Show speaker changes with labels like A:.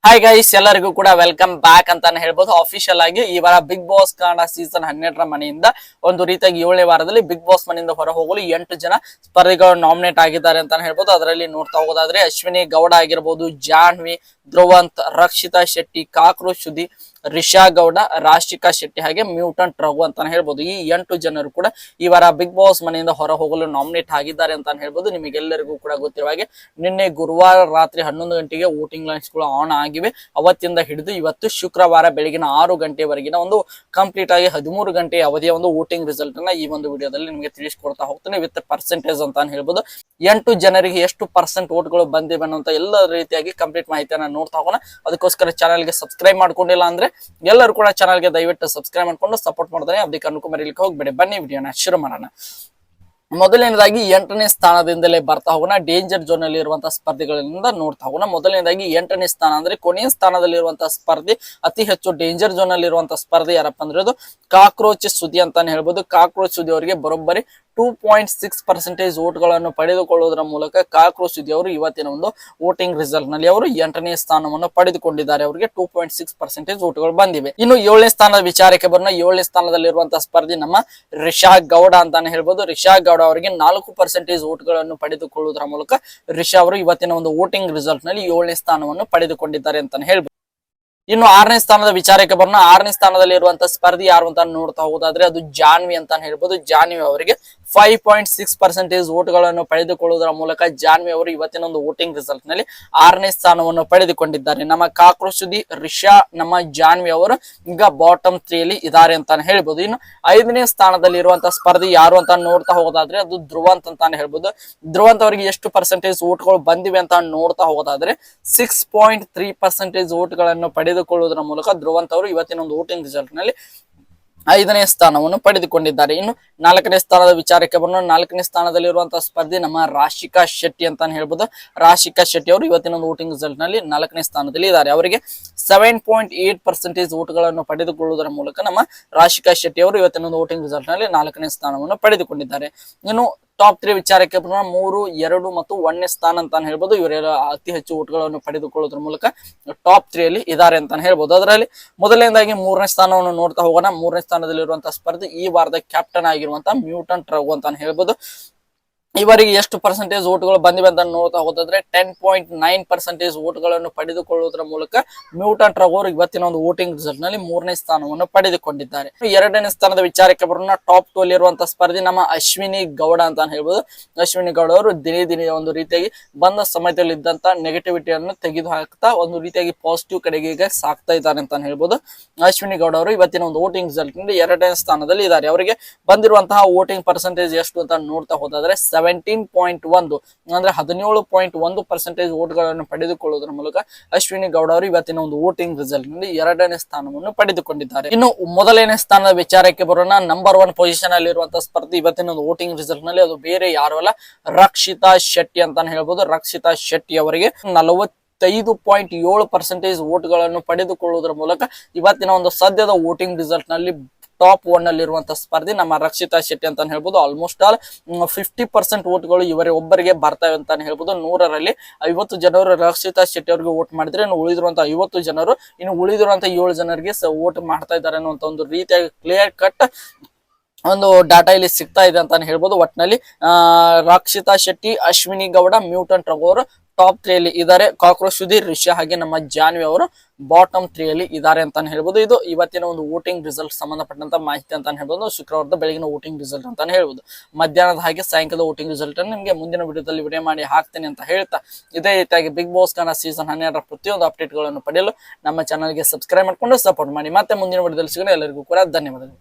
A: Hi guys, ಎಲ್ಲರಿಗೂ ಕೂಡ welcome back ಅಂತಾನೆ ಹೇಳ್ಬೋದು. ಅಫಿಷಿಯಲ್ ಆಗಿ ಈ ವಾರ ಬಿಗ್ ಬಾಸ್ ಕನ್ನಡ ಸೀಸನ್ 12ರ ಮನೆಯಿಂದ ಒಂದು ರೀತಿಯಾಗಿ 7ನೇ ವಾರದಲ್ಲಿ ಬಿಗ್ ಬಾಸ್ ಮನೆಯಿಂದ ಹೊರ ಹೋಗಲು 8 ಜನ ಸ್ಪರ್ಧಿಗಳು ನಾಮಿನೇಟ್ ಆಗಿದ್ದಾರೆ ಅಂತಾನೆ ಹೇಳ್ಬೋದು. ಅದರಲ್ಲಿ ನೋಡ್ತಾ ಹೋಗೋದಾದ್ರೆ ಅಶ್ವಿನಿ ಗೌಡ ಆಗಿರ್ಬೋದು, ಜಾನ್ವಿ, ಧ್ರುವಂತ್, ರಕ್ಷಿತಾ ಶೆಟ್ಟಿ, ಕಾಕ್ರೋಚ್ ಸುದಿ, ರಿಷಾ ಗೌಡ, ರಾಶಿಕಾ ಶೆಟ್ಟಿ ಹಾಗೆ ಮ್ಯೂಟಂಟ್ ರಘು ಅಂತಾನೆ ಹೇಳ್ಬೋದು. ಈ 8 ಜನರು ಕೂಡ ಈ ವಾರ ಬಿಗ್ ಬಾಸ್ ಮನೆಯಿಂದ ಹೊರ ಹೋಗಲು ನಾಮಿನೇಟ್ ಆಗಿದ್ದಾರೆ ಅಂತಾನೆ ಹೇಳ್ಬೋದು. ನಿಮಗೆಲ್ಲರಿಗೂ ಕೂಡ ಗೊತ್ತಿರುವ ಹಾಗೆ ನಿನ್ನೆ ಗುರುವಾರ ರಾತ್ರಿ 11 ಗಂಟೆಗೆ ವೋಟಿಂಗ್ ಲೈನ್ಸ್ ಗಳು ಆನ್ ಆಗಿವೆ. ಅವತ್ತಿಂದ ಹಿಡಿದು ಇವತ್ತು ಶುಕ್ರವಾರ ಬೆಳಗಿನ 6 ಗಂಟೆವರೆಗಿನ ಒಂದು ಕಂಪ್ಲೀಟ್ ಆಗಿ 13 ಗಂಟೆ ಅವಧಿಯ ಒಂದು ವೋಟಿಂಗ್ ರಿಸಲ್ಟ್ ಅನ್ನ ಈ ಒಂದು ವಿಡಿಯೋದಲ್ಲಿ ನಿಮಗೆ ತಿಳಿಸ್ಕೊಡ್ತಾ ಹೋಗ್ತೇನೆ ವಿತ್ ಪರ್ಸೆಂಟೇಜ್ ಅಂತಾನೆ ಹೇಳ್ಬೋದು. 8 ಜನರಿಗೆ ಎಷ್ಟು ಪರ್ಸೆಂಟ್ ವೋಟ್ಗಳು ಬಂದಿವೆ ಅನ್ನುವಂತ ಎಲ್ಲ ರೀತಿಯಾಗಿ ಕಂಪ್ಲೀಟ್ ಮಾಹಿತಿಯನ್ನ ನೋಡ್ತಾ ಹೋಗೋಣ. ಅದಕ್ಕೋಸ್ಕರ ಚಾನಲ್ಗೆ ಸಬ್ಸ್ಕ್ರೈಬ್ ಮಾಡ್ಕೊಂಡಿಲ್ಲ ಅಂದ್ರೆ ಎಲ್ಲರೂ ಕೂಡ ಚಾನಲ್ಗೆ ದಯವಿಟ್ಟು ಸಬ್ಸ್ಕ್ರೈಬ್ ಮಾಡ್ಕೊಂಡು ಸಪೋರ್ಟ್ ಮಾಡ್ತಾರೆ. ಅದಕ್ಕೆ ಅನುಕೂಲ ಮರೀಲಿಕ್ಕೆ ಹೋಗ್ಬೇಡಿ. ಬನ್ನಿ ವಿಡಿಯೋನ ಶುರು ಮಾಡೋಣ. ಮೊದಲನೇದಾಗಿ 8ನೇ ಸ್ಥಾನದಿಂದಲೇ ಬರ್ತಾ ಹೋಗೋಣ. ಡೇಂಜರ್ ಝೋನ್ ಅಲ್ಲಿ ಇರುವಂತಹ ಸ್ಪರ್ಧಿಗಳಿಂದ ನೋಡ್ತಾ ಹೋಗೋಣ. ಮೊದಲನೇದಾಗಿ 8ನೇ ಸ್ಥಾನ ಅಂದ್ರೆ ಕೊನೆಯ ಸ್ಥಾನದಲ್ಲಿರುವಂತಹ ಸ್ಪರ್ಧಿ, ಅತಿ ಹೆಚ್ಚು ಡೇಂಜರ್ ಝೋನ್ ಅಲ್ಲಿ ಇರುವಂತಹ ಸ್ಪರ್ಧಿ ಯಾರಪ್ಪ ಅಂದ್ರೆ ಅದು ಕಾಕ್ರೋಚ್ ಸುದಿ ಅಂತಾನೆ ಹೇಳ್ಬೋದು. ಕಾಕ್ರೋಚ್ ಸುದಿ ಅವರಿಗೆ ಬರೋಬ್ಬರಿ 2.6% ವೋಟ್ಗಳನ್ನು ಪಡೆದುಕೊಳ್ಳುವುದರ ಮೂಲಕ ಕಾಕ್ರೋಚ್ ಸುದಿ ಅವರು ಇವತ್ತಿನ ಒಂದು ವೋಟಿಂಗ್ ರಿಸಲ್ಟ್ ನಲ್ಲಿ ಅವರು 8ನೇ ಸ್ಥಾನವನ್ನು ಪಡೆದುಕೊಂಡಿದ್ದಾರೆ. ಅವರಿಗೆ 2.6% ವೋಟ್ಗಳು ಬಂದಿವೆ. ಇನ್ನು 7ನೇ ಸ್ಥಾನದ ವಿಚಾರಕ್ಕೆ ಬರೋಣ. 7ನೇ ಸ್ಥಾನದಲ್ಲಿರುವಂತಹ ಸ್ಪರ್ಧಿ ನಮ್ಮ ರಿಷಾ ಗೌಡ ಅಂತಾನೆ ಹೇಳ್ಬೋದು. ರಿಷಾ ಗೌಡ ಅವರಿಗೆ 4% ವೋಟ್ಗಳನ್ನು ಪಡೆದುಕೊಳ್ಳುವುದರ ಮೂಲಕ ರಿಷಾ ಅವರು ಇವತ್ತಿನ ಒಂದು ವೋಟಿಂಗ್ ರಿಸಲ್ಟ್ ನಲ್ಲಿ 7ನೇ ಸ್ಥಾನವನ್ನು ಪಡೆದುಕೊಂಡಿದ್ದಾರೆ ಅಂತಾನೆ ಹೇಳ್ಬೋದು. ಇನ್ನು 6ನೇ ಸ್ಥಾನದ ವಿಚಾರಕ್ಕೆ ಬರೋಣ. 6ನೇ ಸ್ಥಾನದಲ್ಲಿ ಇರುವಂತಹ ಸ್ಪರ್ಧಿ ಯಾರು ಅಂತ ನೋಡ್ತಾ ಹೋಗೋದಾದ್ರೆ ಅದು ಜಾನ್ವಿ ಅಂತಾನೆ ಹೇಳ್ಬೋದು. ಜಾನ್ವಿ ಅವರಿಗೆ 5.6% ವೋಟ್ಗಳನ್ನು ಪಡೆದುಕೊಳ್ಳುವುದರ ಮೂಲಕ ಜಾನ್ವಿ ಅವರು ಇವತ್ತಿನ ಒಂದು ವೋಟಿಂಗ್ ರಿಸಲ್ಟ್ ನಲ್ಲಿ 6ನೇ ಸ್ಥಾನವನ್ನು ಪಡೆದುಕೊಂಡಿದ್ದಾರೆ. ನಮ್ಮ ಕಾಕ್ರೋಚ್ ಸುದಿ, ರಿಷಾ, ನಮ್ಮ ಜಾನ್ವಿ ಅವರು ಈಗ ಬಾಟಮ್ 3 ಅಲ್ಲಿ ಇದ್ದಾರೆ ಅಂತಾನೆ ಹೇಳ್ಬೋದು. ಇನ್ನು 5ನೇ ಸ್ಥಾನದಲ್ಲಿ ಇರುವಂತಹ ಸ್ಪರ್ಧಿ ಯಾರು ಅಂತ ನೋಡ್ತಾ ಹೋಗೋದಾದ್ರೆ ಅದು ಧ್ರುವಂತ್ ಅಂತಾನೆ ಹೇಳ್ಬೋದು. ಧ್ರುವಂತ್ ಅವರಿಗೆ ಎಷ್ಟು ಪರ್ಸೆಂಟೇಜ್ ವೋಟ್ಗಳು ಬಂದಿವೆ ಅಂತ ನೋಡ್ತಾ ಹೋಗೋದಾದ್ರೆ 6.3% ವೋಟ್ಗಳನ್ನು ಪಡೆದುಕೊಳ್ಳುವುದರ ಮೂಲಕ ಧ್ರುವಂತ್ ಅವರು ಇವತ್ತಿನ ಒಂದು ವೋಟಿಂಗ್ ರಿಸಲ್ಟ್ ನಲ್ಲಿ 5ನೇ ಸ್ಥಾನವನ್ನು ಪಡೆದುಕೊಂಡಿದ್ದಾರೆ. ಇನ್ನು 4ನೇ ಸ್ಥಾನದ ವಿಚಾರಕ್ಕೆ ಬರೋಣ. 4ನೇ ಸ್ಥಾನದಲ್ಲಿರುವಂತಹ ಸ್ಪರ್ಧಿ ನಮ್ಮ ರಾಶಿಕಾ ಶೆಟ್ಟಿ ಅಂತಾನೆ ಹೇಳ್ಬೋದು. ರಾಶಿಕಾ ಶೆಟ್ಟಿ ಅವರು ಇವತ್ತಿನ ಒಂದು ವೋಟಿಂಗ್ ರಿಸಲ್ಟ್ ನಲ್ಲಿ 4ನೇ ಸ್ಥಾನದಲ್ಲಿ ಇದ್ದಾರೆ. ಅವರಿಗೆ 7.8% ವೋಟ್ಗಳನ್ನು ಪಡೆದುಕೊಳ್ಳುವುದರ ಮೂಲಕ ನಮ್ಮ ರಾಶಿಕಾ ಶೆಟ್ಟಿ ಅವರು ಇವತ್ತಿನ ಒಂದು ವೋಟಿಂಗ್ ರಿಸಲ್ಟ್ ನಲ್ಲಿ 4ನೇ ಸ್ಥಾನವನ್ನು ಪಡೆದುಕೊಂಡಿದ್ದಾರೆ. ಇನ್ನು ಟಾಪ್ 3 ವಿಚಾರಕ್ಕೆ ಬರೋಣ. 3, 2 ಮತ್ತು 1ನೇ ಸ್ಥಾನ ಅಂತಾನೆ ಹೇಳ್ಬೋದು. ಇವರೆಲ್ಲ ಅತಿ ಹೆಚ್ಚು ವೋಟ್ಗಳನ್ನು ಪಡೆದುಕೊಳ್ಳುವುದರ ಮೂಲಕ ಟಾಪ್ 3 ಅಲ್ಲಿ ಇದ್ದಾರೆ ಅಂತಾನೆ ಹೇಳ್ಬೋದು. ಅದರಲ್ಲಿ ಮೊದಲನೇದಾಗಿ 3ನೇ ಸ್ಥಾನವನ್ನು ನೋಡ್ತಾ ಹೋಗೋಣ. 3ನೇ ಸ್ಥಾನದಲ್ಲಿರುವಂತಹ ಸ್ಪರ್ಧಿ ಈ ವಾರದ ಕ್ಯಾಪ್ಟನ್ ಆಗಿರುವಂತಹ ಮ್ಯೂಟಂಟ್ ರಘು ಅಂತಾನೆ ಹೇಳ್ಬೋದು. ಇವರಿಗೆ ಎಷ್ಟು ಪರ್ಸೆಂಟೇಜ್ ವೋಟ್ಗಳು ಬಂದಿವೆ ಅಂತ ನೋಡ್ತಾ ಹೋದ್ರೆ 10.9% ವೋಟ್ಗಳನ್ನು ಪಡೆದುಕೊಳ್ಳುವುದರ ಮೂಲಕ ಮ್ಯೂಟಂಟ್ ರಘು ಅವರು ಇವತ್ತಿನ ಒಂದು ವೋಟಿಂಗ್ ರಿಸಲ್ಟ್ ನಲ್ಲಿ 3ನೇ ಸ್ಥಾನವನ್ನು ಪಡೆದುಕೊಂಡಿದ್ದಾರೆ. 2ನೇ ಸ್ಥಾನದ ವಿಚಾರಕ್ಕೆ ಬರೋಣ. ಟಾಪ್ 2 ಅಲ್ಲಿ ಇರುವಂತಹ ಸ್ಪರ್ಧಿ ನಮ್ಮ ಅಶ್ವಿನಿ ಗೌಡ ಅಂತ ಹೇಳ್ಬೋದು. ಅಶ್ವಿನಿ ಗೌಡ ಅವರು ದಿನೇ ಒಂದು ರೀತಿಯಾಗಿ ಬಂದ ಸಮಯದಲ್ಲಿ ಇದ್ದಂತ ನೆಗೆಟಿವಿಟಿಯನ್ನು ತೆಗೆದು ಹಾಕ್ತಾ ಒಂದು ರೀತಿಯಾಗಿ ಪಾಸಿಟಿವ್ ಕಡೆಗೆ ಈಗ ಸಾಕ್ತಾ ಇದ್ದಾರೆ ಅಂತ ಹೇಳ್ಬೋದು. ಅಶ್ವಿನಿ ಗೌಡ ಅವರು ಇವತ್ತಿನ ಒಂದು ವೋಟಿಂಗ್ ರಿಸಲ್ಟ್ ನಲ್ಲಿ 2ನೇ ಸ್ಥಾನದಲ್ಲಿ ಇದ್ದಾರೆ. ಅವರಿಗೆ ಬಂದಿರುವಂತಹ ವೋಟಿಂಗ್ ಪರ್ಸೆಂಟೇಜ್ ಎಷ್ಟು ಅಂತ ನೋಡ್ತಾ ಹೋದಾದ್ರೆ 17.1 ಅಂದ್ರೆ 17.1% ವೋಟ್ಗಳನ್ನು ಪಡೆದುಕೊಳ್ಳುವುದರ ಮೂಲಕ ಅಶ್ವಿನಿ ಗೌಡ ಅವರು ಇವತ್ತಿನ ಒಂದು ವೋಟಿಂಗ್ ರಿಸಲ್ಟ್ ನಲ್ಲಿ 2ನೇ ಸ್ಥಾನವನ್ನು ಪಡೆದುಕೊಂಡಿದ್ದಾರೆ. ಇನ್ನು ಮೊದಲನೇ ಸ್ಥಾನದ ವಿಚಾರಕ್ಕೆ ಬರೋಣ. ನಂಬರ್ 1 ಪೊಸಿಷನ್ ಅಲ್ಲಿ ಇರುವಂತಹ ಸ್ಪರ್ಧಿ ಇವತ್ತಿನ ಒಂದು ವೋಟಿಂಗ್ ರಿಸಲ್ಟ್ ನಲ್ಲಿ ಅದು ಬೇರೆ ಯಾರು ಅಲ್ಲ, ರಕ್ಷಿತಾ ಶೆಟ್ಟಿ ಅಂತಾನೆ ಹೇಳ್ಬೋದು. ರಕ್ಷಿತಾ ಶೆಟ್ಟಿ ಅವರಿಗೆ 45.7% ವೋಟ್ಗಳನ್ನು ಪಡೆದುಕೊಳ್ಳುವುದರ ಮೂಲಕ ಇವತ್ತಿನ ಒಂದು ಸದ್ಯದ ವೋಟಿಂಗ್ ರಿಸಲ್ಟ್ ನಲ್ಲಿ ಟಾಪ್ 1 ಅಲ್ಲಿ ಇರುವಂತಹ ಸ್ಪರ್ಧಿ ನಮ್ಮ ರಕ್ಷಿತಾ ಶೆಟ್ಟಿ ಅಂತಾನೆ ಹೇಳ್ಬೋದು. ಆಲ್ಮೋಸ್ಟ್ ಆಲ್ 50% ವೋಟ್ಗಳು ಇವರೇ ಒಬ್ಬರಿಗೆ ಬರ್ತಾವೆ ಅಂತಾನೆ ಹೇಳ್ಬೋದು. 100ರಲ್ಲಿ 50 ಜನರು ರಕ್ಷಿತಾ ಶೆಟ್ಟಿ ಅವರಿಗೆ ವೋಟ್ ಮಾಡಿದ್ರೆ ಇನ್ನು ಉಳಿದಿರುವಂತಹ 50 ಜನರು ಇನ್ನು ಉಳಿದಿರುವಂತಹ 7 ಜನರಿಗೆ ವೋಟ್ ಮಾಡ್ತಾ ಇದ್ದಾರೆ ಅನ್ನುವಂತ ಒಂದು ರೀತಿಯಾಗಿ ಕ್ಲಿಯರ್ ಕಟ್ ಒಂದು ಡಾಟಾ ಇಲ್ಲಿ ಸಿಗ್ತಾ ಇದೆ ಅಂತಾನೆ ಹೇಳ್ಬೋದು. ಒಟ್ಟಿನಲ್ಲಿ ರಕ್ಷಿತಾ ಶೆಟ್ಟಿ, ಅಶ್ವಿನಿ ಗೌಡ, ಮ್ಯೂಟಂಟ್ ರಘು ಅವರು ಟಾಪ್ 3 ಅಲ್ಲಿ ಇದ್ದಾರೆ. ಕಾಕ್ರೋಚ್ ಸುಧೀರ್, ರಿಷಾ ಹಾಗೆ ನಮ್ಮ ಜಾನ್ವಿ ಅವರು ಬಾಟಮ್ 3 ಅಲ್ಲಿ ಇದ್ದಾರೆ ಅಂತಾನೆ ಹೇಳ್ಬೋದು. ಇದು ಇವತ್ತಿನ ಒಂದು ವೋಟಿಂಗ್ ರಿಸಲ್ಟ್ ಸಂಬಂಧಪಟ್ಟಂತ ಮಾಹಿತಿ ಅಂತಾನೆ ಹೇಳ್ಬೋದು. ಶುಕ್ರವಾರದ ಬೆಳಗಿನ ವೋಟಿಂಗ್ ರಿಸಲ್ಟ್ ಅಂತಾನೆ ಹೇಳ್ಬೋದು. ಮಧ್ಯಾಹ್ನದ ಹಾಗೆ ಸಾಯಂಕಾಲದ ವೋಟಿಂಗ್ ರಿಸಲ್ಟ್ ಅನ್ನು ನಿಮಗೆ ಮುಂದಿನ ವಿಡಿಯೋದಲ್ಲಿ ವಿಡಿಯೋ ಮಾಡಿ ಹಾಕ್ತೇನೆ ಅಂತ ಹೇಳ್ತಾ, ಇದೇ ರೀತಿಯಾಗಿ ಬಿಗ್ ಬಾಸ್ ಕನ್ನಡ ಸೀಸನ್ 12ರ ಪ್ರತಿಯೊಂದು ಅಪ್ಡೇಟ್ ಗಳನ್ನು ಪಡೆಯಲು ನಮ್ಮ ಚಾನಲ್ಗೆ ಸಬ್ಸ್ಕ್ರೈಬ್ ಮಾಡ್ಕೊಂಡು ಸಪೋರ್ಟ್ ಮಾಡಿ. ಮತ್ತೆ ಮುಂದಿನ ವಿಡಿಯೋದಲ್ಲಿ ಸಿಗೋಣ. ಎಲ್ಲರಿಗೂ ಕೂಡ ಧನ್ಯವಾದಗಳು.